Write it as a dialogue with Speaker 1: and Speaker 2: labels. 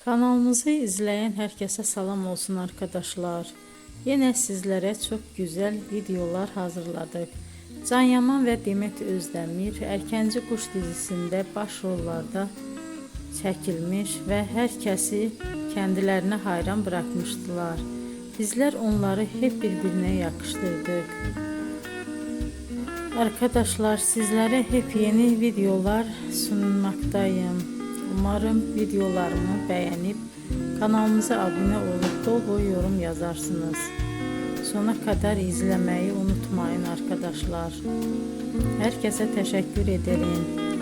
Speaker 1: Kanalımızı izleyen herkese salam olsun arkadaşlar. Yine sizlere çok güzel videolar hazırladık. Can Yaman ve Demet Özdemir Erkenci Kuş dizisinde başrollarda çekilmiş ve herkesi kendilerine hayran bırakmıştılar. Bizler onları hep birbirine yakıştırdık. Arkadaşlar sizlere hep yeni videolar sunmaktayım. Umarım videolarımı beğenip kanalımıza abone olup dolu boy yorum yazarsınız. Sona kadar izlemeyi unutmayın arkadaşlar. Herkese teşekkür ederim.